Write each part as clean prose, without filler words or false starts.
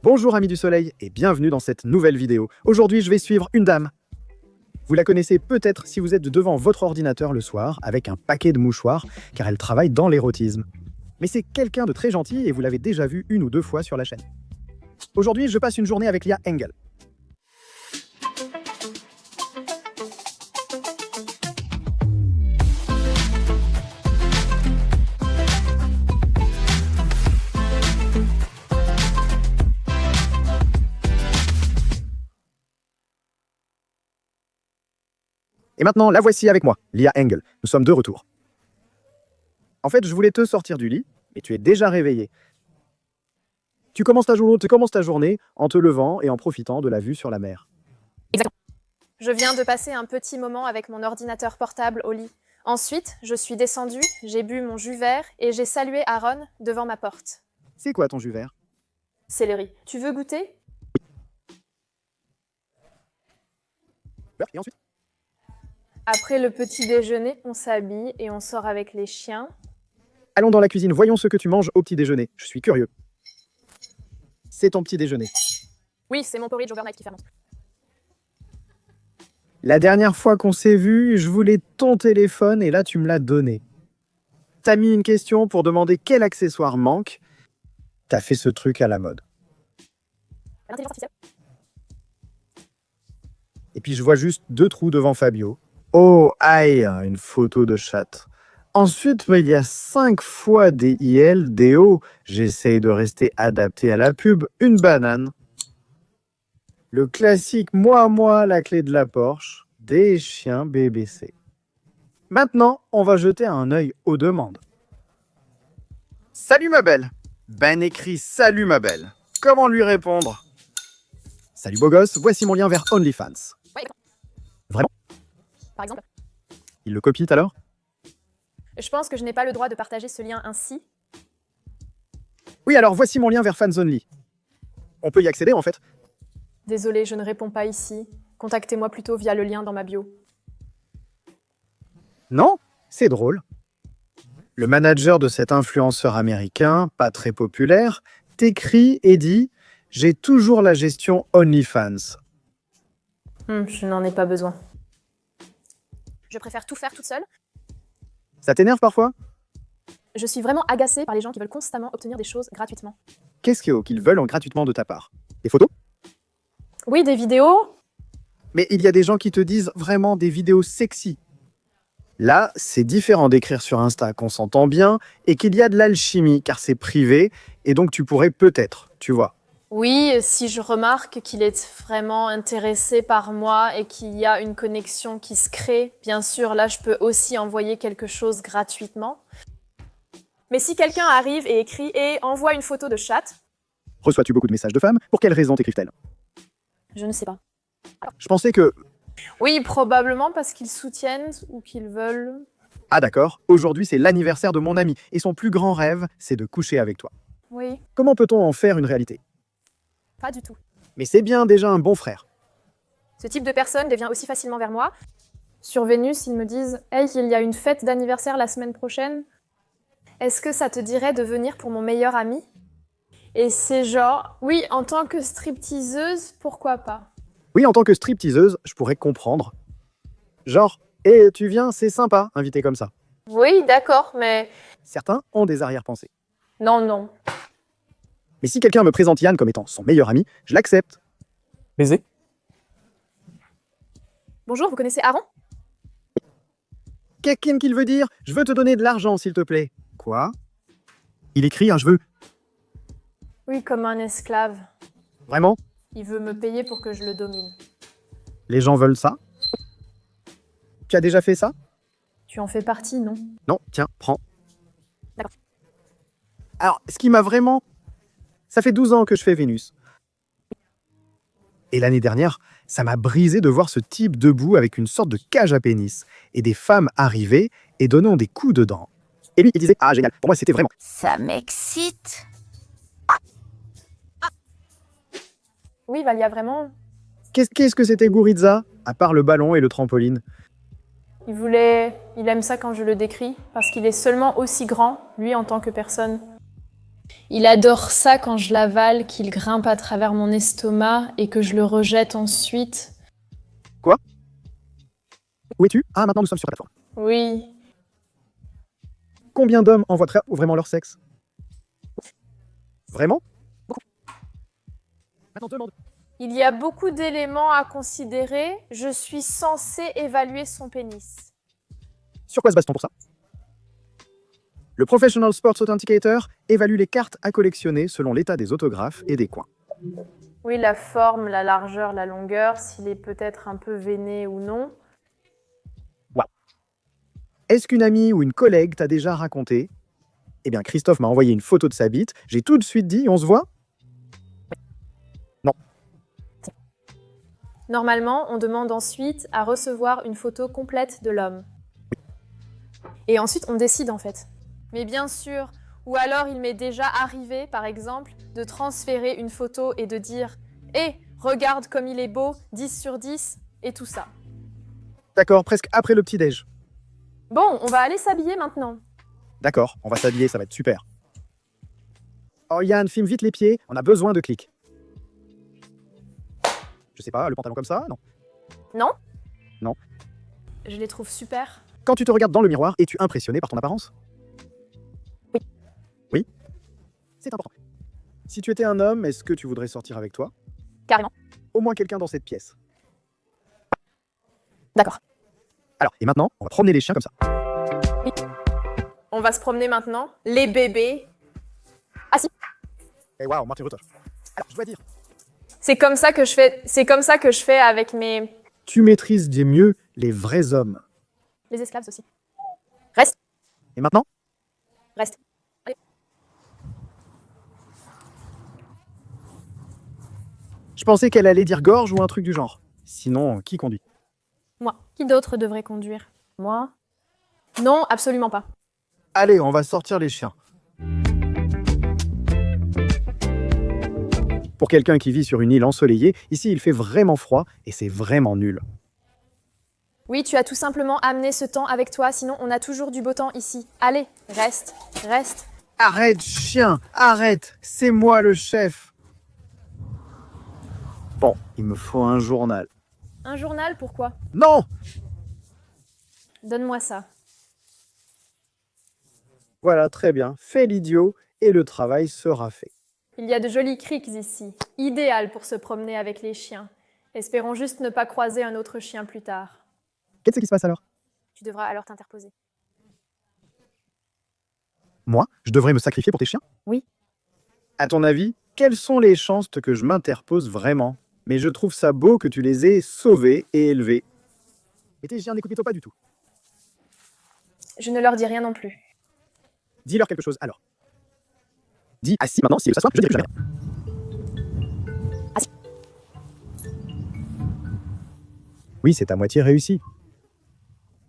Bonjour amis du soleil et bienvenue dans cette nouvelle vidéo. Aujourd'hui, je vais suivre une dame. Vous la connaissez peut-être si vous êtes devant votre ordinateur le soir avec un paquet de mouchoirs car elle travaille dans l'érotisme. Mais c'est quelqu'un de très gentil et vous l'avez déjà vu une ou deux fois sur la chaîne. Aujourd'hui, je passe une journée avec Lia Engel. Et maintenant, la voici avec moi, Lia Engel. Nous sommes de retour. En fait, je voulais te sortir du lit, mais tu es déjà réveillé. Tu commences ta journée en te levant et en profitant de la vue sur la mer. Exactement. Je viens de passer un petit moment avec mon ordinateur portable au lit. Ensuite, je suis descendue, j'ai bu mon jus vert et j'ai salué Aaron devant ma porte. C'est quoi ton jus vert? Céleri. Tu veux goûter? Et ensuite? Après le petit déjeuner, on s'habille et on sort avec les chiens. Allons dans la cuisine, voyons ce que tu manges au petit déjeuner. Je suis curieux. C'est ton petit déjeuner. Oui, c'est mon porridge overnight qui fermente. La dernière fois qu'on s'est vu, je voulais ton téléphone et là tu me l'as donné. T'as mis une question pour demander quel accessoire manque. T'as fait ce truc à la mode. L'intelligence artificielle. Et puis je vois juste 2 trous devant Fabio. Oh, aïe, une photo de chatte. Ensuite, il y a 5 fois des IL, des O. J'essaye de rester adapté à la pub. Une banane. Le classique moi, la clé de la Porsche. Des chiens BBC. Maintenant, on va jeter un œil aux demandes. Salut ma belle. Ben écrit salut ma belle. Comment lui répondre? Salut beau gosse, voici mon lien vers OnlyFans. Ouais, Vraiment? par exemple. Il le copie alors? Je pense que je n'ai pas le droit de partager ce lien ainsi. Oui, alors voici mon lien vers Fans Only. On peut y accéder en fait. Désolée, je ne réponds pas ici. Contactez-moi plutôt via le lien dans ma bio. Non? C'est drôle. Le manager de cet influenceur américain, pas très populaire, t'écrit et dit « J'ai toujours la gestion OnlyFans ». Je n'en ai pas besoin. Je préfère tout faire toute seule. Ça t'énerve parfois? Je suis vraiment agacée par les gens qui veulent constamment obtenir des choses gratuitement. Qu'est-ce qu'ils veulent en gratuitement de ta part? Des photos? Oui, des vidéos. Mais il y a des gens qui te disent vraiment des vidéos sexy. Là, c'est différent d'écrire sur Insta qu'on s'entend bien et qu'il y a de l'alchimie car c'est privé et donc tu pourrais peut-être, tu vois. Oui, si je remarque qu'il est vraiment intéressé par moi et qu'il y a une connexion qui se crée, bien sûr, là, je peux aussi envoyer quelque chose gratuitement. Mais si quelqu'un arrive et écrit et envoie une photo de chatte... Reçois-tu beaucoup de messages de femmes? Pour quelles raisons t'écrivent-elles? Je ne sais pas. Je pensais que... Oui, probablement parce qu'ils soutiennent ou qu'ils veulent... Ah d'accord, aujourd'hui c'est l'anniversaire de mon ami et son plus grand rêve, c'est de coucher avec toi. Oui, Comment peut-on en faire une réalité? pas du tout. Mais c'est bien déjà un bon frère. Ce type de personne devient aussi facilement vers moi. Sur Vénus, ils me disent « Hey, il y a une fête d'anniversaire la semaine prochaine. Est-ce que ça te dirait de venir pour mon meilleur ami ?» Et c'est genre « Oui, en tant que stripteaseuse, pourquoi pas ?» Oui, en tant que stripteaseuse, je pourrais comprendre. Genre, et tu viens, c'est sympa, invité comme ça. Oui, d'accord, mais... Certains ont des arrière-pensées. Non. Mais si quelqu'un me présente Yann comme étant son meilleur ami, je l'accepte. Baiser. Bonjour, vous connaissez Aaron? Qu'est-ce qu'il veut dire? Je veux te donner de l'argent, s'il te plaît. Quoi? Il écrit un je veux. Oui, comme un esclave. Vraiment? Il veut me payer pour que je le domine. Les gens veulent ça? Tu as déjà fait ça? Tu en fais partie, non? Non, tiens, prends. D'accord. Alors, ce qui m'a vraiment... Ça fait 12 ans que je fais Vénus. Et l'année dernière, ça m'a brisé de voir ce type debout avec une sorte de cage à pénis et des femmes arriver et donnant des coups dedans. Et lui, il disait « Ah, génial, pour moi, c'était vraiment... » Ça m'excite. Oui, Valia, vraiment. Qu'est-ce que c'était Gouritza, à part le ballon et le trampoline? Il aime ça quand je le décris, parce qu'il est seulement aussi grand, lui, en tant que personne. Il adore ça quand je l'avale, qu'il grimpe à travers mon estomac et que je le rejette ensuite. Où es-tu? Ah, maintenant nous sommes sur la plateforme. Oui. Combien d'hommes envoient vraiment leur sexe? Vraiment? Beaucoup. Maintenant demande. Il y a beaucoup d'éléments à considérer. Je suis censée évaluer son pénis. Sur quoi se base-t-on pour ça? Le Professional Sports Authenticator évalue les cartes à collectionner selon l'état des autographes et des coins. Oui, la forme, la largeur, la longueur, s'il est peut-être un peu veiné ou non. Est-ce qu'une amie ou une collègue t'a déjà raconté? Eh bien, Christophe m'a envoyé une photo de sa bite. J'ai tout de suite dit, on se voit? Normalement, on demande ensuite à recevoir une photo complète de l'homme. Et ensuite, on décide en fait. Mais bien sûr, ou alors il m'est déjà arrivé, par exemple, de transférer une photo et de dire « Hé, regarde comme il est beau, 10 sur 10 » et tout ça. D'accord, presque après le petit-déj. Bon, on va aller s'habiller maintenant. D'accord, on va s'habiller, ça va être super. Oh Yann, filme vite les pieds, on a besoin de clics. Je sais pas, le pantalon comme ça? Non. Non? Non. Je les trouve super. Quand tu te regardes dans le miroir, es-tu impressionné par ton apparence? Oui. Oui? C'est important. Si tu étais un homme, est-ce que tu voudrais sortir avec toi? Carrément. Au moins quelqu'un dans cette pièce. D'accord. Alors, et maintenant, on va promener les chiens comme ça. On va se promener maintenant. Les bébés. Et waouh, Martin Luther. Alors, je dois dire, C'est comme ça que je fais avec mes... tu maîtrises des mieux les vrais hommes. Les esclaves aussi. Reste. Et maintenant? Reste. Allez. Je pensais qu'elle allait dire gorge ou un truc du genre. Sinon, qui conduit? Moi. Qui d'autre devrait conduire? Moi? Non, absolument pas. Allez, on va sortir les chiens. Pour quelqu'un qui vit sur une île ensoleillée, ici il fait vraiment froid et c'est vraiment nul. Oui, tu as tout simplement amené ce temps avec toi, sinon on a toujours du beau temps ici. Allez, reste, reste. Arrête, chien, arrête, c'est moi le chef. Bon, il me faut un journal. Un journal, pourquoi? Non! Donne-moi ça. Voilà, très bien, fais l'idiot et le travail sera fait. Il y a de jolis criques ici, idéal pour se promener avec les chiens. Espérons juste ne pas croiser un autre chien plus tard. Qu'est-ce qui se passe alors? Tu devras alors t'interposer. Moi, je devrais me sacrifier pour tes chiens? Oui. À ton avis, quelles sont les chances que je m'interpose vraiment? Mais je trouve ça beau que tu les aies sauvés et élevés. Mais tes chiens n'écoutent pas du tout. Je ne leur dis rien non plus. Dis-leur quelque chose alors. Dis assis maintenant, si ils s'assoient, je dirai plus jamais. Assis. Oui, c'est à moitié réussi.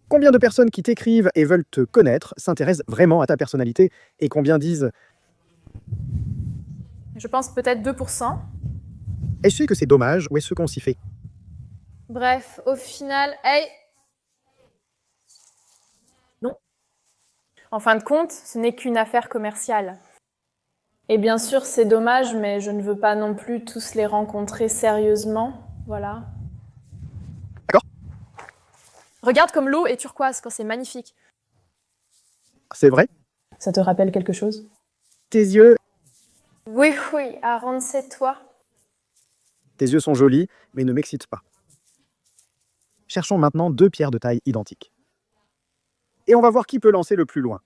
Combien de personnes qui t'écrivent et veulent te connaître s'intéressent vraiment à ta personnalité et combien disent Je pense peut-être 2%. est-ce que c'est dommage ou est-ce qu'on s'y fait? Bref, au final, hey! Non. En fin de compte, ce n'est qu'une affaire commerciale. Et bien sûr, c'est dommage, mais je ne veux pas non plus tous les rencontrer sérieusement. Voilà. D'accord. Regarde comme l'eau est turquoise quand c'est magnifique. C'est vrai? Ça te rappelle quelque chose? Tes yeux Oui, oui, Aaron, c'est toi. Tes yeux sont jolis, mais ne m'excitent pas. Cherchons maintenant deux pierres de taille identique. Et on va voir qui peut lancer le plus loin.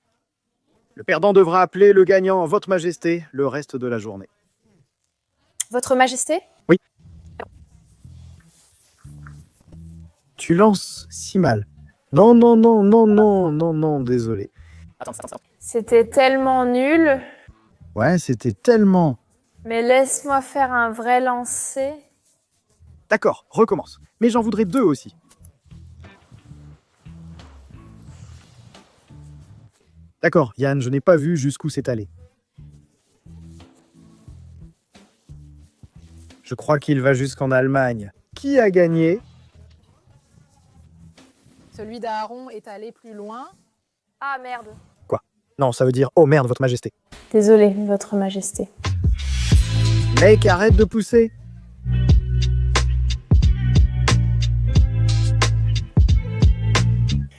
Le perdant devra appeler le gagnant Votre Majesté le reste de la journée. Votre Majesté? Oui. Tu lances si mal. Non, non, non, non, non, non, non, désolé. Attends. C'était tellement nul. Ouais, c'était tellement... Mais laisse-moi faire un vrai lancer. D'accord, recommence. Mais j'en voudrais deux aussi. D'accord, Yann, je n'ai pas vu jusqu'où c'est allé. Je crois qu'il va jusqu'en Allemagne. Qui a gagné? Celui d'Aaron est allé plus loin. Ah merde. Non, ça veut dire « Oh merde, Votre Majesté ». Désolée, Votre Majesté. Mec, arrête de pousser.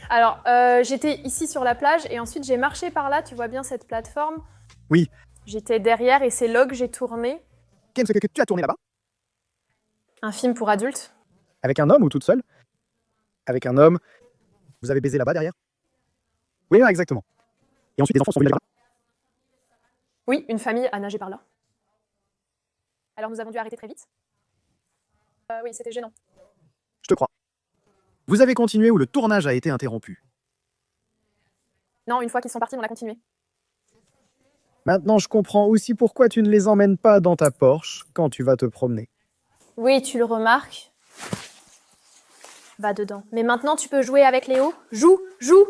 Alors, j'étais ici sur la plage et ensuite j'ai marché par là, tu vois bien cette plateforme? Oui. J'étais derrière et c'est là que j'ai tourné. Qu'est-ce que tu as tourné là-bas? Un film pour adultes. Avec un homme ou toute seule? Avec un homme. Vous avez baisé là-bas derrière? Oui, exactement. Et ensuite, les enfants sont venus là-bas? Oui, une famille a nagé par là. Alors nous avons dû arrêter très vite. Oui, c'était gênant. Je te crois. Vous avez continué ou le tournage a été interrompu? Non, une fois qu'ils sont partis, on a continué. Maintenant, je comprends aussi pourquoi tu ne les emmènes pas dans ta Porsche quand tu vas te promener. Oui, tu le remarques. Va dedans. Mais maintenant, tu peux jouer avec Léo. Joue, joue!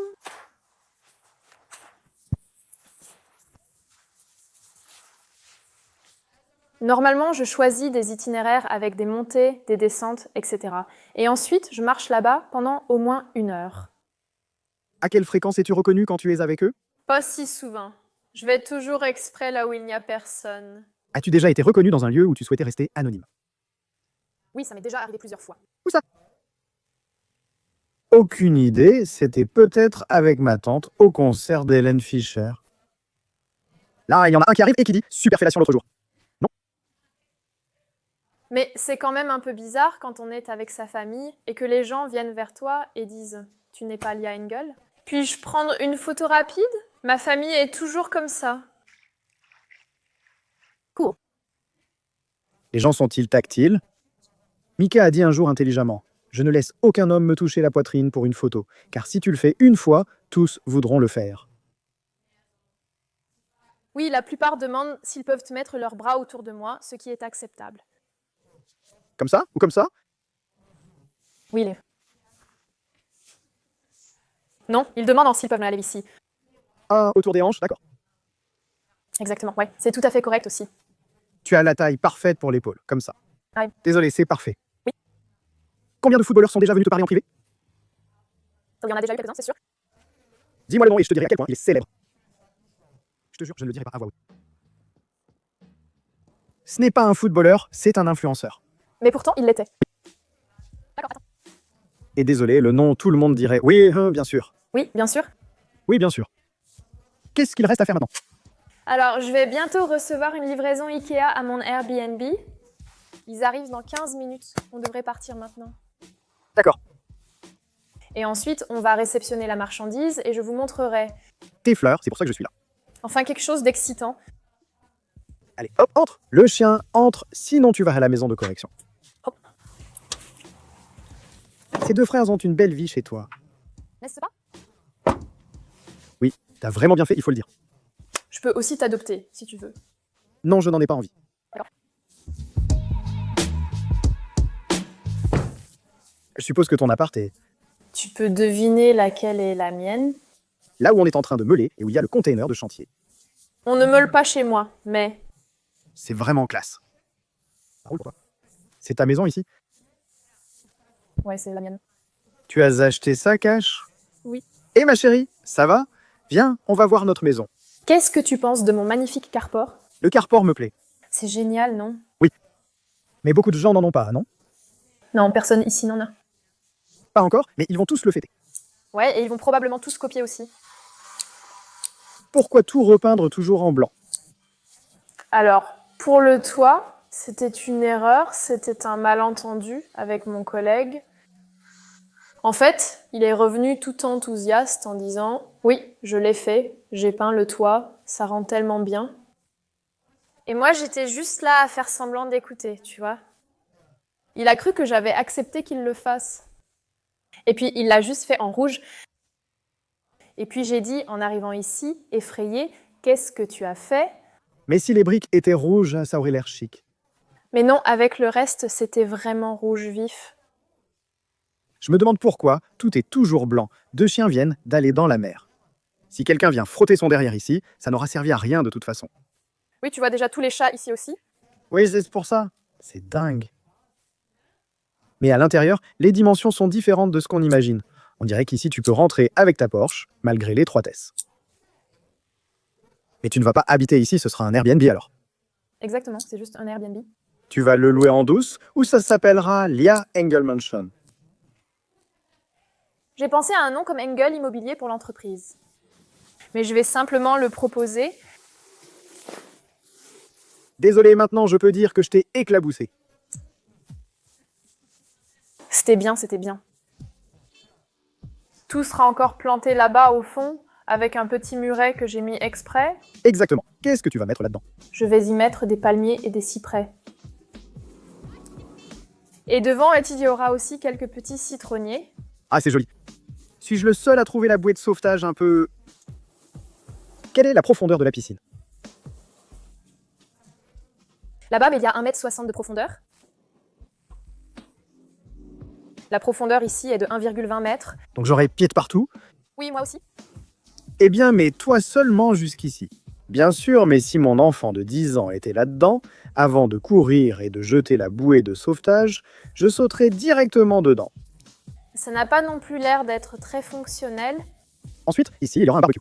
Normalement, je choisis des itinéraires avec des montées, des descentes, etc. Et ensuite, je marche là-bas pendant au moins 1 heure. À quelle fréquence es-tu reconnu quand tu es avec eux? Pas si souvent. Je vais toujours exprès là où il n'y a personne. As-tu déjà été reconnu dans un lieu où tu souhaitais rester anonyme? Oui, ça m'est déjà arrivé plusieurs fois. Où ça? Aucune idée, c'était peut-être avec ma tante au concert d'Hélène Fischer. Là, il y en a un qui arrive et qui dit « super fellation l'autre jour ». Mais c'est quand même un peu bizarre quand on est avec sa famille et que les gens viennent vers toi et disent « Tu n'es pas Lia Engel ?» Puis-je prendre une photo rapide? Ma famille est toujours comme ça. Cool. Les gens sont-ils tactiles? Mika a dit un jour intelligemment « Je ne laisse aucun homme me toucher la poitrine pour une photo, car si tu le fais une fois, tous voudront le faire. » Oui, la plupart demandent s'ils peuvent mettre leurs bras autour de moi, ce qui est acceptable. Comme ça ou comme ça? Oui, Non, ils demandent s'ils peuvent me la laver ici. Ah, autour des hanches, d'accord. Exactement, ouais. C'est tout à fait correct aussi. Tu as la taille parfaite pour l'épaule, comme ça. Ouais. Désolé, c'est parfait. Oui. Combien de footballeurs sont déjà venus te parler en privé? Il y en a déjà eu quelques-uns, c'est sûr. Dis-moi le nom et je te dirai à quel point il est célèbre. Je te jure, je ne le dirai pas à voix haute. Ce n'est pas un footballeur, c'est un influenceur. Mais pourtant, il l'était. D'accord, attends. Et désolé, le nom, tout le monde dirait « Oui, bien sûr. Oui, bien sûr. Oui, bien sûr. » Qu'est-ce qu'il reste à faire maintenant? Alors, je vais bientôt recevoir une livraison Ikea à mon Airbnb. Ils arrivent dans 15 minutes. On devrait partir maintenant. D'accord. Et ensuite, on va réceptionner la marchandise et je vous montrerai. Tes fleurs, c'est pour ça que je suis là. Enfin, quelque chose d'excitant. Allez, hop, entre. Le chien entre, sinon tu vas à la maison de correction. Hop. Ces deux frères ont une belle vie chez toi. N'est-ce pas? Oui, t'as vraiment bien fait, il faut le dire. Je peux aussi t'adopter, si tu veux. Non, je n'en ai pas envie. D'accord. Je suppose que ton appart est Tu peux deviner laquelle est la mienne. là où on est en train de meuler et où il y a le container de chantier. On ne meule pas chez moi, mais... C'est vraiment classe. Ça roule pour toi. C'est ta maison ici? Ouais, c'est la mienne. Tu as acheté ça, Cash? Oui. Et ma chérie, ça va? Viens, on va voir notre maison. Qu'est-ce que tu penses de mon magnifique carport? Le carport me plaît. C'est génial, non? Mais beaucoup de gens n'en ont pas, non? Non, personne ici n'en a. Pas encore, mais ils vont tous le fêter. Ouais, et ils vont probablement tous copier aussi. Pourquoi tout repeindre toujours en blanc? Alors, pour le toit, c'était une erreur, c'était un malentendu avec mon collègue. En fait, il est revenu tout enthousiaste en disant « Oui, je l'ai fait, j'ai peint le toit, ça rend tellement bien. » Et moi, j'étais juste là à faire semblant d'écouter, tu vois. Il a cru que j'avais accepté qu'il le fasse. Et puis, il l'a juste fait en rouge. Et puis, j'ai dit, en arrivant ici, effrayée, « Qu'est-ce que tu as fait ?» Mais si les briques étaient rouges, ça aurait l'air chic. Mais non, avec le reste, c'était vraiment rouge vif. Je me demande pourquoi tout est toujours blanc. Deux chiens viennent d'aller dans la mer. Si quelqu'un vient frotter son derrière ici, ça n'aura servi à rien de toute façon. Oui, tu vois déjà tous les chats ici aussi. Oui, c'est pour ça. C'est dingue. Mais à l'intérieur, les dimensions sont différentes de ce qu'on imagine. On dirait qu'ici, tu peux rentrer avec ta Porsche, malgré l'étroitesse. Mais tu ne vas pas habiter ici, ce sera un Airbnb alors. Exactement, c'est juste un Airbnb. Tu vas le louer en douce ou ça s'appellera Lia Engel Mansion. J'ai pensé à un nom comme Engel Immobilier pour l'entreprise. Mais je vais simplement le proposer. Désolé, maintenant je peux dire que je t'ai éclaboussé. C'était bien, c'était bien. Tout sera encore planté là-bas au fond, avec un petit muret que j'ai mis exprès. Exactement. Qu'est-ce que tu vas mettre là-dedans? Je vais y mettre des palmiers et des cyprès. Et devant, il y aura aussi quelques petits citronniers. Ah, c'est joli. Suis-je le seul à trouver la bouée de sauvetage un peu... Quelle est la profondeur de la piscine? Là-bas, mais il y a 1,60 m de profondeur. La profondeur ici est de 1,20 m. Donc j'aurai pied de partout. Oui, moi aussi. Eh bien, mais toi seulement jusqu'ici. Bien sûr, mais si mon enfant de 10 ans était là-dedans, avant de courir et de jeter la bouée de sauvetage, je sauterais directement dedans. Ça n'a pas non plus l'air d'être très fonctionnel. Ensuite, ici, il y aura un barbecue.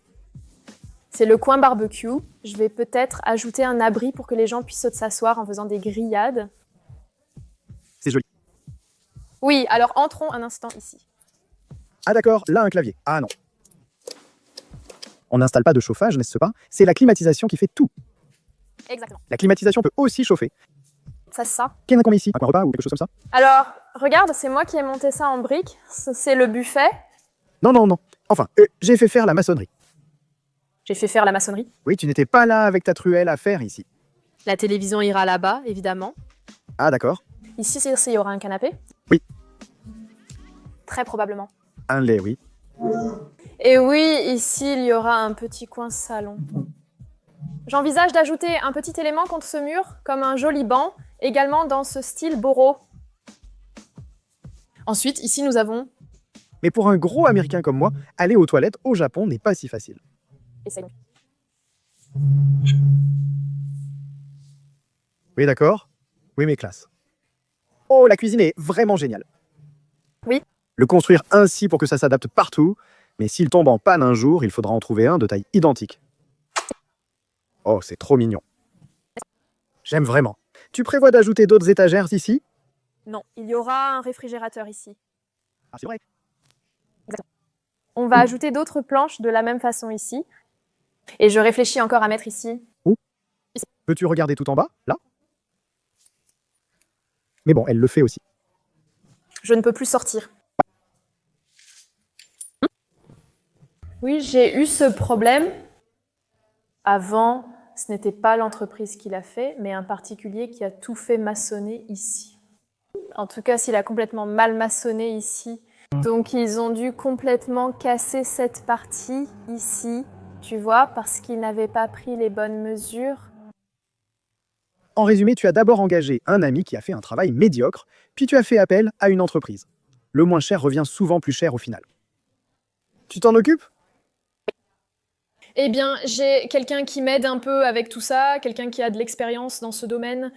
C'est le coin barbecue. Je vais peut-être ajouter un abri pour que les gens puissent s'asseoir en faisant des grillades. C'est joli. Oui, alors entrons un instant ici. Ah d'accord, là un clavier. Ah non. On n'installe pas de chauffage, n'est-ce pas? C'est la climatisation qui fait tout. Exactement. La climatisation peut aussi chauffer. Ça, c'est ça. Qu'est-ce qu'on met ici? Un coin repas ou quelque chose comme ça? Alors, regarde, c'est moi qui ai monté ça en briques. C'est le buffet. Non, non, non. Enfin, j'ai fait faire la maçonnerie. J'ai fait faire la maçonnerie. Oui, tu n'étais pas là avec ta truelle à faire ici. La télévision ira là-bas, évidemment. Ah d'accord. Ici, il y aura un canapé. Oui. Très probablement. Un lait, oui. Et oui, ici, il y aura un petit coin salon. J'envisage d'ajouter un petit élément contre ce mur, comme un joli banc, également dans ce style Boro. Ensuite, ici, nous avons... Mais pour un gros Américain comme moi, aller aux toilettes au Japon n'est pas si facile. Essaye. Oui, d'accord. Oui, mais classe. Oh, la cuisine est vraiment géniale. Oui. Le construire ainsi pour que ça s'adapte partout, mais s'il tombe en panne un jour, il faudra en trouver un de taille identique. Oh, c'est trop mignon. J'aime vraiment. Tu prévois d'ajouter d'autres étagères ici? Non, il y aura un réfrigérateur ici. Ah, c'est vrai. On va ajouter d'autres planches de la même façon ici. Et je réfléchis encore à mettre ici. Peux-tu regarder tout en bas, là? Mais bon, elle le fait aussi. Je ne peux plus sortir. Oui, j'ai eu ce problème. Avant, ce n'était pas l'entreprise qui l'a fait, mais un particulier qui a tout fait maçonner ici. En tout cas, s'il a complètement mal maçonné ici. Donc, ils ont dû complètement casser cette partie ici, tu vois, parce qu'ils n'avaient pas pris les bonnes mesures. En résumé, tu as d'abord engagé un ami qui a fait un travail médiocre, puis tu as fait appel à une entreprise. Le moins cher revient souvent plus cher au final. Tu t'en occupes? Eh bien, j'ai quelqu'un qui m'aide un peu avec tout ça, quelqu'un qui a de l'expérience dans ce domaine.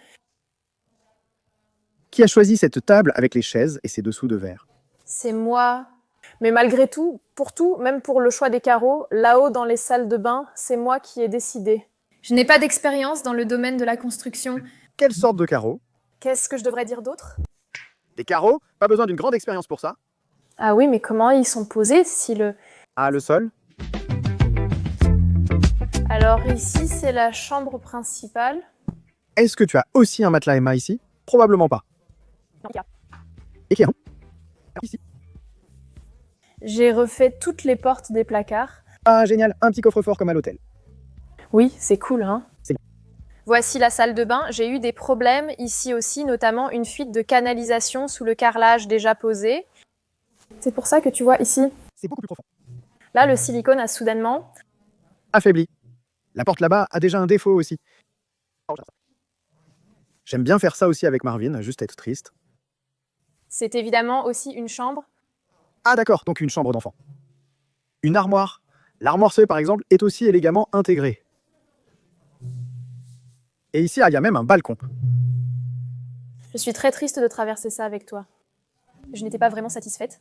Qui a choisi cette table avec les chaises et ses dessous de verre? C'est moi. Mais malgré tout, pour tout, même pour le choix des carreaux, là-haut dans les salles de bain, c'est moi qui ai décidé. Je n'ai pas d'expérience dans le domaine de la construction. Quelle sorte de carreaux? Qu'est-ce que je devrais dire d'autre? Des carreaux? Pas besoin d'une grande expérience pour ça. Ah oui, mais comment ils sont posés si le... Ah, le sol? Alors ici, c'est la chambre principale. Est-ce que tu as aussi un matelas Emma ici? Probablement pas. Non, il y a. Et qui est ici? J'ai refait toutes les portes des placards. Ah, génial, un petit coffre-fort comme à l'hôtel. Oui, c'est cool, hein? C'est- Voici la salle de bain. J'ai eu des problèmes ici aussi, notamment une fuite de canalisation sous le carrelage déjà posé. C'est pour ça que tu vois ici, C'est beaucoup plus profond. là, le silicone a soudainement... Affaibli. La porte là-bas a déjà un défaut aussi. J'aime bien faire ça aussi avec Marvin, juste être triste. C'est évidemment aussi une chambre. Ah d'accord, donc une chambre d'enfant. Une armoire. L'armoire C par exemple est aussi élégamment intégrée. Et ici, il y a même un balcon. Je suis très triste de traverser ça avec toi. Je n'étais pas vraiment satisfaite.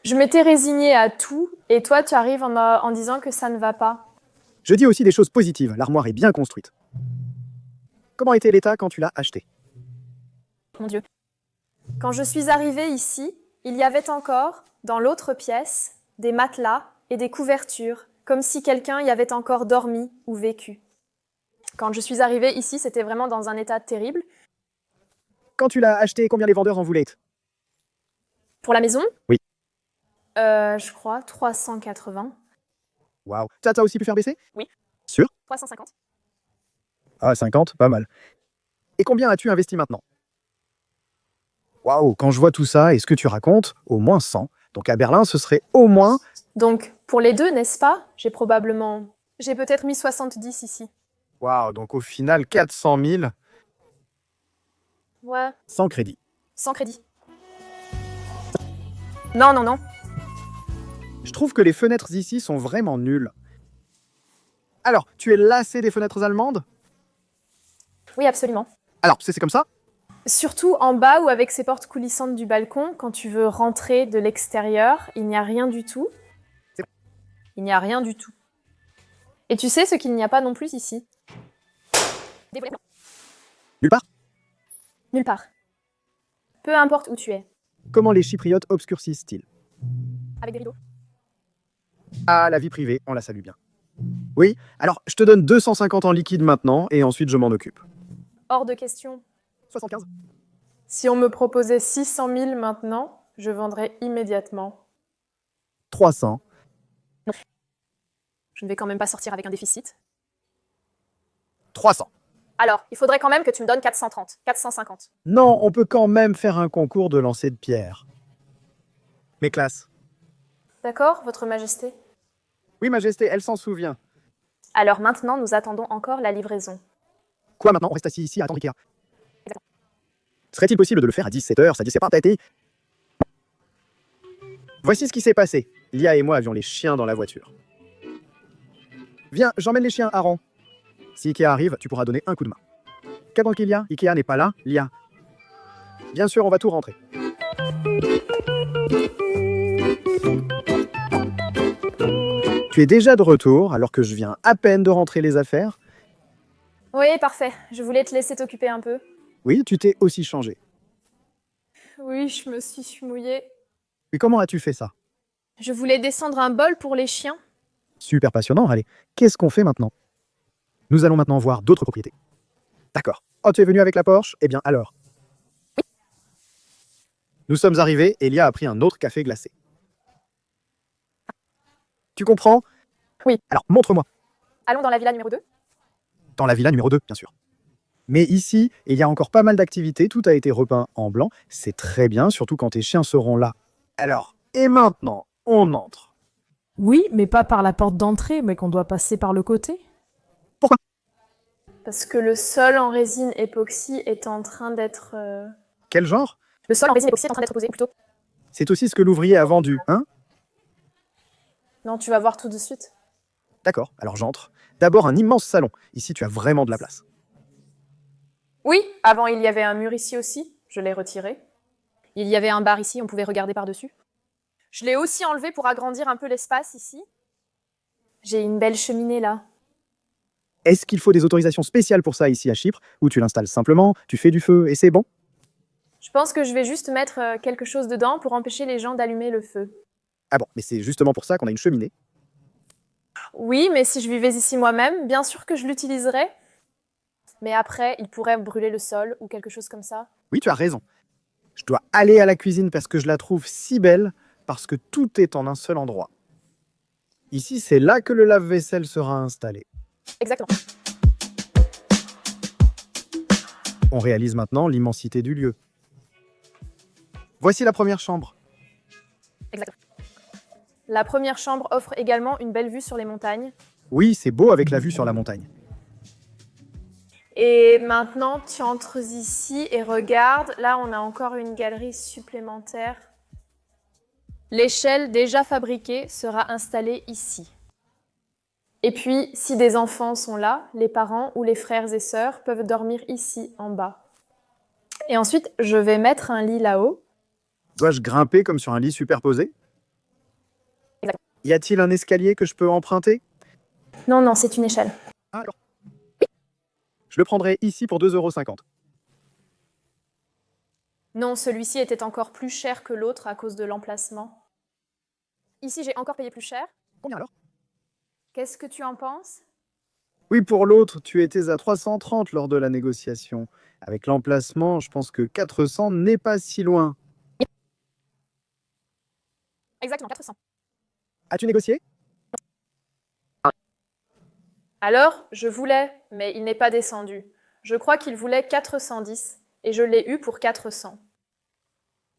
Je m'étais résignée à tout, et toi, tu arrives en disant que ça ne va pas. Je dis aussi des choses positives. L'armoire est bien construite. Comment était l'état quand tu l'as acheté? Mon Dieu. Quand je suis arrivée ici, il y avait encore, dans l'autre pièce, des matelas et des couvertures, comme si quelqu'un y avait encore dormi ou vécu. Quand je suis arrivée ici, c'était vraiment dans un état terrible. Quand tu l'as acheté, combien les vendeurs en voulaient? Pour la maison? Oui. Je crois 380. Waouh. Ça t'as aussi pu faire baisser? Oui. Sûr? 350. Ah, 50, pas mal. Et combien as-tu investi maintenant? Waouh, quand je vois tout ça et ce que tu racontes, au moins 100. Donc à Berlin, ce serait au moins... Donc, pour les deux, n'est-ce pas? J'ai peut-être mis 70 ici. Waouh, donc au final, 400 000 Ouais, sans crédit. sans crédit. Non, non, non. Je trouve que les fenêtres ici sont vraiment nulles. Alors, tu es lassé des fenêtres allemandes? Oui, absolument. Alors, c'est comme ça? Surtout en bas ou avec ces portes coulissantes du balcon, quand tu veux rentrer de l'extérieur, il n'y a rien du tout. Il n'y a rien du tout. Et tu sais ce qu'il n'y a pas non plus ici? Des volets blancs. Nulle part? Nulle part. Peu importe où tu es. Comment les chypriotes obscurcissent-ils? Avec des rideaux. Ah, la vie privée, on la salue bien. Oui, alors je te donne 250 en liquide maintenant et ensuite je m'en occupe. Hors de question. 75? Si on me proposait 600 000 maintenant, je vendrais immédiatement. 300? Je ne vais quand même pas sortir avec un déficit. 300? Alors, il faudrait quand même que tu me donnes 430, 450. Non, on peut quand même faire un concours de lancer de pierre. Mes classes. D'accord, Votre Majesté? Oui, Majesté, elle s'en souvient. Alors maintenant, nous attendons encore la livraison. Quoi maintenant? On reste assis ici à attendre Ikea. Serait-il possible de le faire à 17h? Ça dit c'est pas tâté. Voici ce qui s'est passé. Lia et moi avions les chiens dans la voiture. Viens, j'emmène les chiens, Aaron. Si Ikea arrive, tu pourras donner un coup de main. Qu'à donc il y a? Ikea n'est pas là, Lia. Bien sûr, on va tout rentrer. Tu es déjà de retour alors que je viens à peine de rentrer les affaires. Oui, parfait. Je voulais te laisser t'occuper un peu. Oui, tu t'es aussi changé. Oui, je me suis mouillée. Mais comment as-tu fait ça? Je voulais descendre un bol pour les chiens. Super passionnant, allez. Qu'est-ce qu'on fait maintenant? Nous allons maintenant voir d'autres propriétés. D'accord. Oh, tu es venu avec la Porsche? Eh bien, alors. Nous sommes arrivés et Lia a pris un autre café glacé. Tu comprends? Oui. Alors, montre-moi. Allons dans la villa numéro 2. Dans la villa numéro 2, bien sûr. Mais ici, il y a encore pas mal d'activités. Tout a été repeint en blanc. C'est très bien, surtout quand tes chiens seront là. Alors, et maintenant, on entre. Oui, mais pas par la porte d'entrée, mais qu'on doit passer par le côté. Parce que le sol en résine époxy est en train d'être... Quel genre? Le sol en résine époxy est en train d'être posé, plutôt. C'est aussi ce que l'ouvrier a vendu, hein? Non, tu vas voir tout de suite. D'accord, alors j'entre. D'abord un immense salon. Ici, tu as vraiment de la place. Oui, avant il y avait un mur ici aussi. Je l'ai retiré. Il y avait un bar ici, on pouvait regarder par-dessus. Je l'ai aussi enlevé pour agrandir un peu l'espace ici. J'ai une belle cheminée là. Est-ce qu'il faut des autorisations spéciales pour ça ici à Chypre, ou tu l'installes simplement, tu fais du feu et c'est bon? Je pense que je vais juste mettre quelque chose dedans pour empêcher les gens d'allumer le feu. Ah bon, mais c'est justement pour ça qu'on a une cheminée. Oui, mais si je vivais ici moi-même, bien sûr que je l'utiliserais. Mais après, il pourrait brûler le sol ou quelque chose comme ça. Oui, tu as raison. Je dois aller à la cuisine parce que je la trouve si belle, parce que tout est en un seul endroit. Ici, c'est là que le lave-vaisselle sera installé. Exactement. On réalise maintenant l'immensité du lieu. Voici la première chambre. Exactement. La première chambre offre également une belle vue sur les montagnes. Oui, c'est beau avec la vue sur la montagne. Et maintenant, tu entres ici et regarde. Là, on a encore une galerie supplémentaire. L'échelle déjà fabriquée sera installée ici. Et puis, si des enfants sont là, les parents ou les frères et sœurs peuvent dormir ici, en bas. Et ensuite, je vais mettre un lit là-haut. Dois-je grimper comme sur un lit superposé? Exactement. Y a-t-il un escalier que je peux emprunter? Non, non, c'est une échelle. Ah, alors. Je le prendrai ici pour 2,50 €. Non, celui-ci était encore plus cher que l'autre à cause de l'emplacement. Ici, j'ai encore payé plus cher. Combien alors? Qu'est-ce que tu en penses? Oui, pour l'autre, tu étais à 330 lors de la négociation. Avec l'emplacement, je pense que 400 n'est pas si loin. Exactement, 400. As-tu négocié? Alors, je voulais, mais il n'est pas descendu. Je crois qu'il voulait 410 et je l'ai eu pour 400.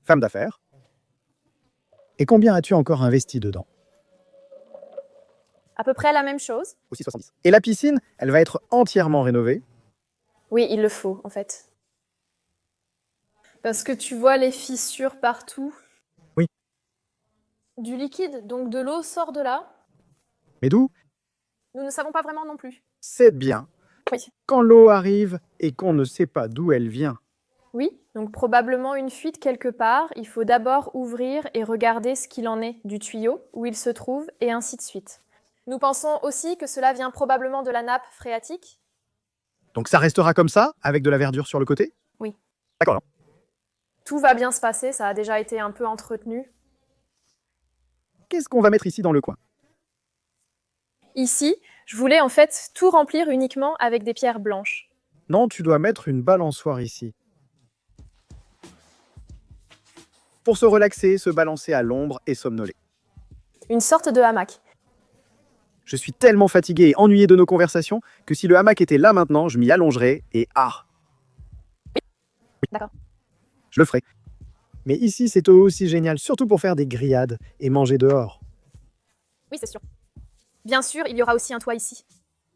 Femme d'affaires. Et combien as-tu encore investi dedans? À peu près la même chose? Aussi 70. Et la piscine, elle va être entièrement rénovée. Oui, il le faut, en fait. Parce que tu vois les fissures partout. Oui. Du liquide, donc de l'eau sort de là. Mais d'où? Nous ne savons pas vraiment non plus. C'est bien. Oui. Quand l'eau arrive et qu'on ne sait pas d'où elle vient. Oui, donc probablement une fuite quelque part. Il faut d'abord ouvrir et regarder ce qu'il en est du tuyau, où il se trouve, et ainsi de suite. Nous pensons aussi que cela vient probablement de la nappe phréatique. Donc ça restera comme ça, avec de la verdure sur le côté? Oui. D'accord. Tout va bien se passer, ça a déjà été un peu entretenu. Qu'est-ce qu'on va mettre ici dans le coin? Ici, je voulais en fait tout remplir uniquement avec des pierres blanches. Non, tu dois mettre une balançoire ici. Pour se relaxer, se balancer à l'ombre et somnoler. Une sorte de hamac. Je suis tellement fatigué et ennuyé de nos conversations que si le hamac était là maintenant, je m'y allongerais et ah! D'accord. Je le ferai. Mais ici, c'est aussi génial, surtout pour faire des grillades et manger dehors. Oui, c'est sûr. Bien sûr, il y aura aussi un toit ici.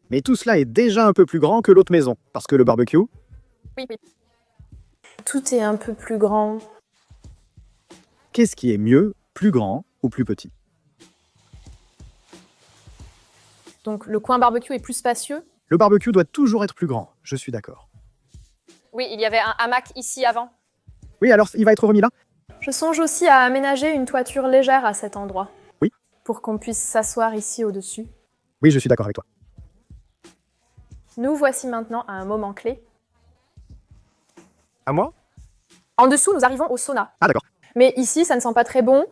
Mais tout cela est déjà un peu plus grand que l'autre maison, parce que le barbecue, Oui, oui. Tout est un peu plus grand. qu'est-ce qui est mieux, plus grand ou plus petit? Donc le coin barbecue est plus spacieux. Le barbecue doit toujours être plus grand, je suis d'accord. Oui, il y avait un hamac ici avant. Oui, alors il va être remis là? Je songe aussi à aménager une toiture légère à cet endroit. Oui. Pour qu'on puisse s'asseoir ici au-dessus. Oui, je suis d'accord avec toi. Nous voici maintenant à un moment clé. À moi? En dessous, nous arrivons au sauna. Ah d'accord. Mais ici, ça ne sent pas très bon.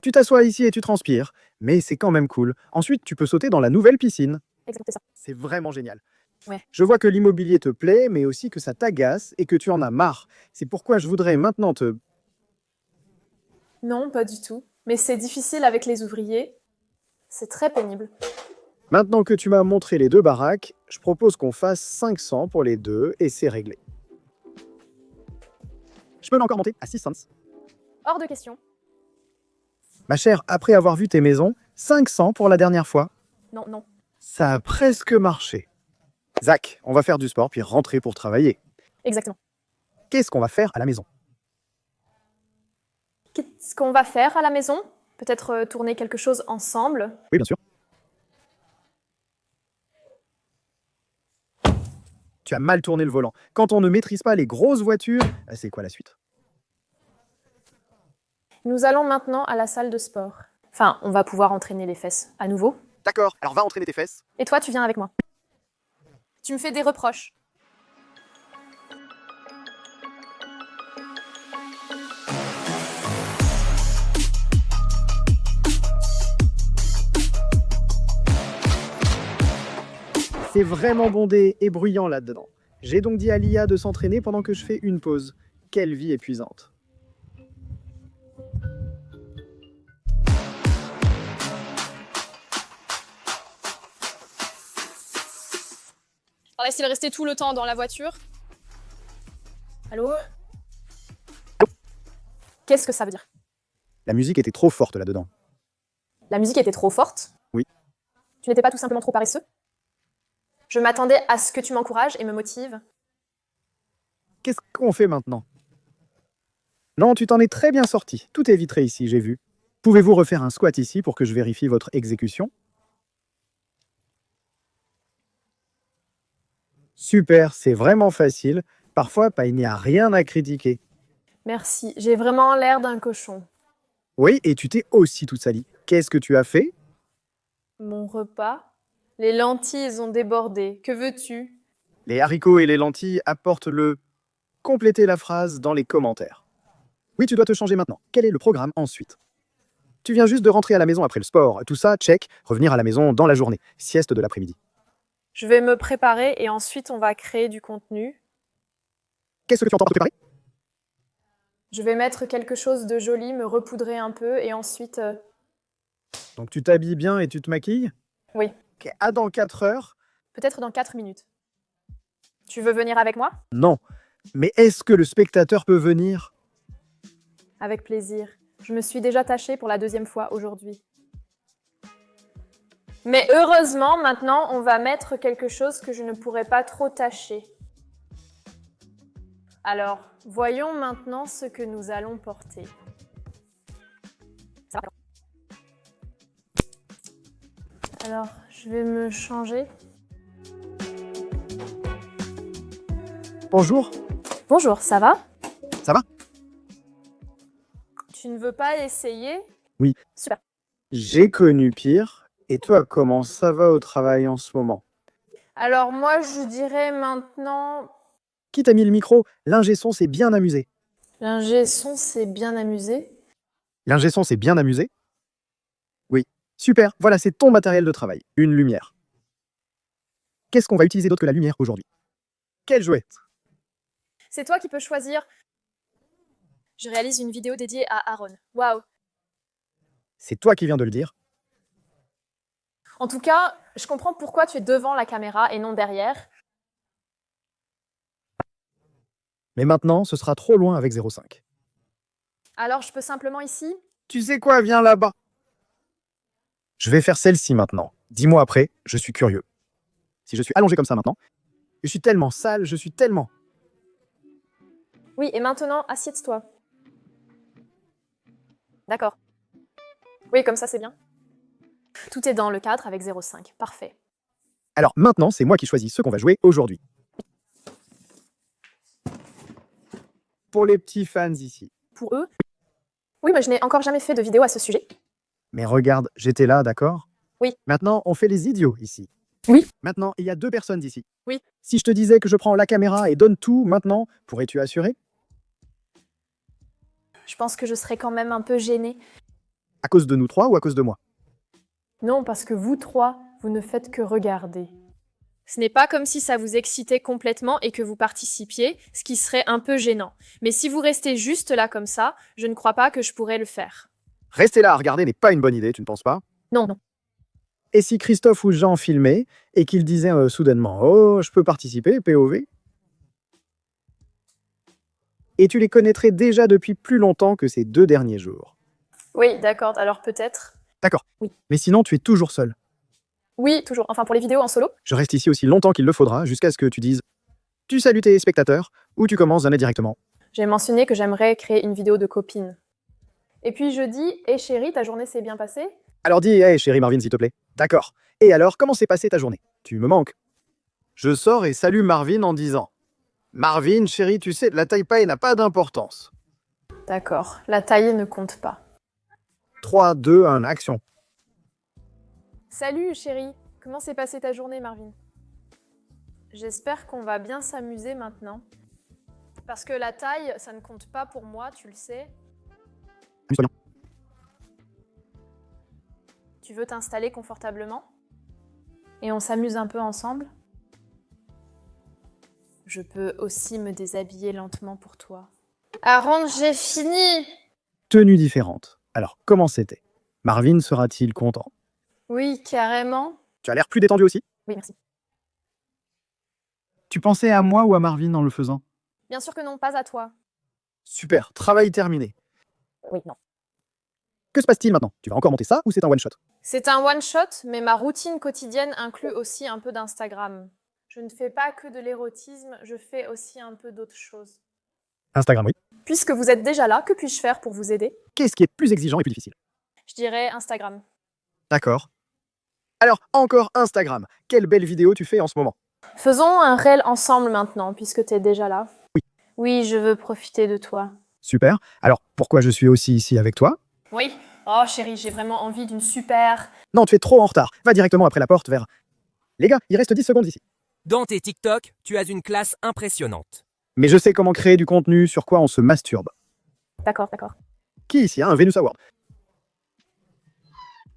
Tu t'assois ici et tu transpires, mais c'est quand même cool. Ensuite, tu peux sauter dans la nouvelle piscine. Exactement, c'est ça. C'est vraiment génial. Ouais. Je vois que l'immobilier te plaît, mais aussi que ça t'agace et que tu en as marre. C'est pourquoi je voudrais maintenant te... Non, pas du tout. Mais c'est difficile avec les ouvriers. C'est très pénible. Maintenant que tu m'as montré les deux baraques, je propose qu'on fasse 500 pour les deux et c'est réglé. Je peux encore monter à 600. Hors de question. Ma chère, après avoir vu tes maisons, 500 pour la dernière fois. Non, non. Ça a presque marché. Zach, on va faire du sport puis rentrer pour travailler. Exactement. Qu'est-ce qu'on va faire à la maison? Qu'est-ce qu'on va faire à la maison? Peut-être tourner quelque chose ensemble. Oui, bien sûr. Tu as mal tourné le volant. Quand on ne maîtrise pas les grosses voitures, c'est quoi la suite? Nous allons maintenant à la salle de sport. Enfin, on va pouvoir entraîner les fesses à nouveau. D'accord, alors va entraîner tes fesses. Et toi, tu viens avec moi. Tu me fais des reproches. C'est vraiment bondé et bruyant là-dedans. J'ai donc dit à Lia de s'entraîner pendant que je fais une pause. Quelle vie épuisante. On va essayer de rester tout le temps dans la voiture. Allô? Qu'est-ce que ça veut dire? La musique était trop forte là-dedans. La musique était trop forte? Oui. Tu n'étais pas tout simplement trop paresseux? Je m'attendais à ce que tu m'encourages et me motives. Qu'est-ce qu'on fait maintenant? Non, tu t'en es très bien sorti. Tout est vitré ici, j'ai vu. Pouvez-vous refaire un squat ici pour que je vérifie votre exécution? Super, c'est vraiment facile. Parfois, il n'y a rien à critiquer. Merci, j'ai vraiment l'air d'un cochon. Oui, et tu t'es aussi toute salie. Qu'est-ce que tu as fait? Mon repas? Les lentilles ont débordé. Que veux-tu? Les haricots et les lentilles apportent le... Complétez la phrase dans les commentaires. Oui, tu dois te changer maintenant. Quel est le programme ensuite? Tu viens juste de rentrer à la maison après le sport. Tout ça, check. Revenir à la maison dans la journée. Sieste de l'après-midi. Je vais me préparer et ensuite on va créer du contenu. Qu'est-ce que tu entends par te préparer? Je vais mettre quelque chose de joli, me repoudrer un peu et ensuite... Donc tu t'habilles bien et tu te maquilles? Oui. Ok, à dans 4 heures? Peut-être dans 4 minutes. Tu veux venir avec moi? Non. Mais est-ce que le spectateur peut venir? Avec plaisir. Je me suis déjà tachée pour la 2e fois aujourd'hui. Mais heureusement, maintenant, on va mettre quelque chose que je ne pourrais pas trop tâcher. Alors, voyons maintenant ce que nous allons porter. Ça va. Alors, je vais me changer. Bonjour. Bonjour, ça va? Ça va? Tu ne veux pas essayer? Oui. Super. J'ai connu pire. Et toi, comment ça va au travail en ce moment? Alors moi, je dirais maintenant... Qui t'a mis le micro? L'ingé son s'est bien amusé. L'ingé son s'est bien amusé. L'ingé son s'est bien amusé? Oui. Super, voilà, c'est ton matériel de travail. Une lumière. Qu'est-ce qu'on va utiliser d'autre que la lumière aujourd'hui? Quelle jouette? C'est toi qui peux choisir. Je réalise une vidéo dédiée à Aaron. Waouh! C'est toi qui viens de le dire. En tout cas, je comprends pourquoi tu es devant la caméra et non derrière. Mais maintenant, ce sera trop loin avec 0,5. Alors, je peux simplement ici? Tu sais quoi, viens là-bas. Je vais faire celle-ci maintenant. Dis-moi après, je suis curieux. Si je suis allongé comme ça maintenant, je suis tellement sale, je suis tellement... Oui, et maintenant, assieds-toi. D'accord. Oui, comme ça, c'est bien. Tout est dans le cadre avec 0,5. Parfait. Alors maintenant, c'est moi qui choisis ce qu'on va jouer aujourd'hui. Pour les petits fans ici. Pour eux? Oui, mais je n'ai encore jamais fait de vidéo à ce sujet. Mais regarde, j'étais là, d'accord? Oui. Maintenant, on fait les idiots ici. Oui. Maintenant, il y a 2 personnes ici. Oui. Si je te disais que je prends la caméra et donne tout maintenant, pourrais-tu assurer? Je pense que je serais quand même un peu gênée. À cause de nous 3 ou à cause de moi? Non, parce que vous 3, vous ne faites que regarder. Ce n'est pas comme si ça vous excitait complètement et que vous participiez, ce qui serait un peu gênant. Mais si vous restez juste là comme ça, je ne crois pas que je pourrais le faire. Rester là à regarder n'est pas une bonne idée, tu ne penses pas? Non, non. Et si Christophe ou Jean filmaient et qu'ils disaient soudainement « Oh, je peux participer, POV ?» Et tu les connaîtrais déjà depuis plus longtemps que ces 2 derniers jours. Oui, d'accord, alors peut-être. D'accord. Oui. Mais sinon, tu es toujours seul. Oui, toujours. Enfin, pour les vidéos en solo. Je reste ici aussi longtemps qu'il le faudra, jusqu'à ce que tu dises « Tu salues tes spectateurs » ou tu commences jamais directement. J'ai mentionné que j'aimerais créer une vidéo de copine. Et puis je dis « Hé chérie, ta journée s'est bien passée ?» Alors dis « Hey chérie Marvin, s'il te plaît. » D'accord. Et alors, comment s'est passée ta journée? Tu me manques. Je sors et salue Marvin en disant « Marvin, chérie, tu sais, la taille-paille n'a pas d'importance. D'accord, la taille ne compte pas. » 3, 2, 1, action. Salut chérie, comment s'est passée ta journée Marvin? J'espère qu'on va bien s'amuser maintenant. Parce que la taille, ça ne compte pas pour moi, tu le sais. Amuse-toi bien. Tu veux t'installer confortablement? Et on s'amuse un peu ensemble? Je peux aussi me déshabiller lentement pour toi. Aaron, j'ai fini! Tenue différente. Alors, comment c'était? Marvin sera-t-il content? Oui, carrément. Tu as l'air plus détendu aussi? Oui, merci. Tu pensais à moi ou à Marvin en le faisant? Bien sûr que non, pas à toi. Super, travail terminé. Oui, non. Que se passe-t-il maintenant? Tu vas encore monter ça ou c'est un one-shot? C'est un one-shot, mais ma routine quotidienne inclut aussi un peu d'Instagram. Je ne fais pas que de l'érotisme, je fais aussi un peu d'autres choses. Instagram, oui. Puisque vous êtes déjà là, que puis-je faire pour vous aider? Qu'est-ce qui est plus exigeant et plus difficile? Je dirais Instagram. D'accord. Alors, encore Instagram. Quelle belle vidéo tu fais en ce moment? Faisons un reel ensemble maintenant, puisque tu es déjà là. Oui. Oui, je veux profiter de toi. Super. Alors, pourquoi je suis aussi ici avec toi? Oui. Oh chérie, j'ai vraiment envie d'une super... Non, tu es trop en retard. Va directement après la porte vers Les gars, il reste 10 secondes ici. Dans tes TikTok, tu as une classe impressionnante. Mais je sais comment créer du contenu sur quoi on se masturbe. D'accord, d'accord. Qui ici a un Venus Award?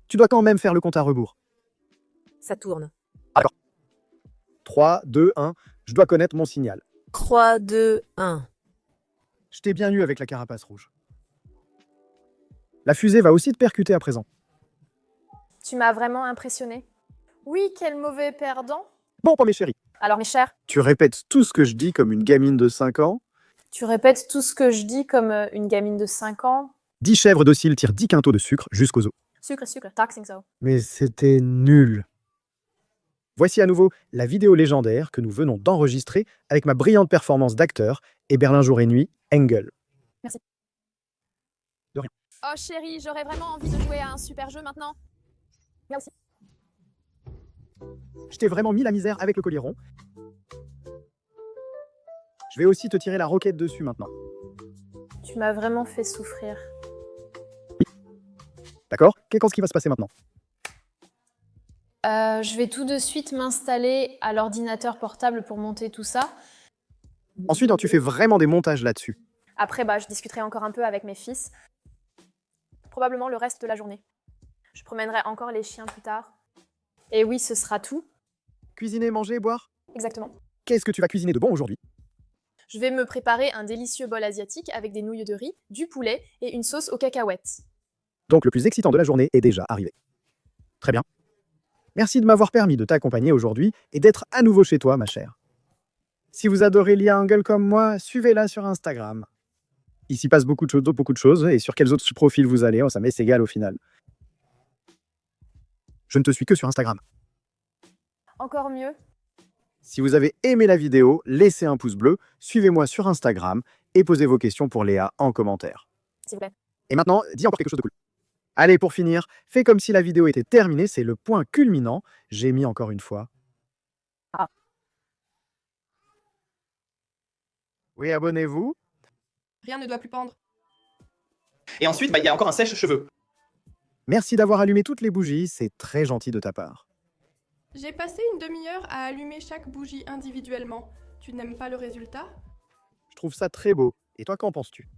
Tu dois quand même faire le compte à rebours. Ça tourne. 3, 2, 1, je dois connaître mon signal. 3, 2, 1. Je t'ai bien eu avec la carapace rouge. La fusée va aussi te percuter à présent. Tu m'as vraiment impressionné. Oui, quel mauvais perdant. Bon, pour mes chéris, Alors mes chers, tu répètes tout ce que je dis comme une gamine de 5 ans. tu répètes tout ce que je dis comme une gamine de 5 ans. 10 chèvres dociles tirent 10 quintaux de sucre jusqu'aux os. Sucre, sucre, taxing so. Mais c'était nul. Voici à nouveau la vidéo légendaire que nous venons d'enregistrer avec ma brillante performance d'acteur et Berlin jour et nuit, Engel. Oh chérie, j'aurais vraiment envie de jouer à un super jeu maintenant. Merci. Je t'ai vraiment mis la misère avec le collier rond. Je vais aussi te tirer la roquette dessus maintenant. Tu m'as vraiment fait souffrir. D'accord? Qu'est-ce qui va se passer maintenant? Je vais tout de suite m'installer à l'ordinateur portable pour monter tout ça. Ensuite, tu fais vraiment des montages là-dessus. Après, je discuterai encore un peu avec mes fils. Probablement le reste de la journée. Je promènerai encore les chiens plus tard. Et oui, ce sera tout. Cuisiner, manger, boire? Exactement. Qu'est-ce que tu vas cuisiner de bon aujourd'hui? Je vais me préparer un délicieux bol asiatique avec des nouilles de riz, du poulet et une sauce aux cacahuètes. Donc le plus excitant de la journée est déjà arrivé. Très bien. Merci de m'avoir permis de t'accompagner aujourd'hui et d'être à nouveau chez toi, ma chère. Si vous adorez Lia Engel comme moi, suivez-la sur Instagram. Il s'y passe beaucoup de choses, et sur quels autres profils vous allez, ça m'est égal au final. Je ne te suis que sur Instagram. Encore mieux. Si vous avez aimé la vidéo, laissez un pouce bleu, suivez-moi sur Instagram et posez vos questions pour Léa en commentaire. S'il vous plaît. Et maintenant, dis encore quelque chose de cool. Allez, pour finir, fais comme si la vidéo était terminée, c'est le point culminant. J'ai mis encore une fois. Ah. Oui, abonnez-vous. Rien ne doit plus pendre. Et ensuite, il y a encore un sèche-cheveux. Merci d'avoir allumé toutes les bougies, c'est très gentil de ta part. J'ai passé une demi-heure à allumer chaque bougie individuellement. Tu n'aimes pas le résultat? Je trouve ça très beau. Et toi, qu'en penses-tu?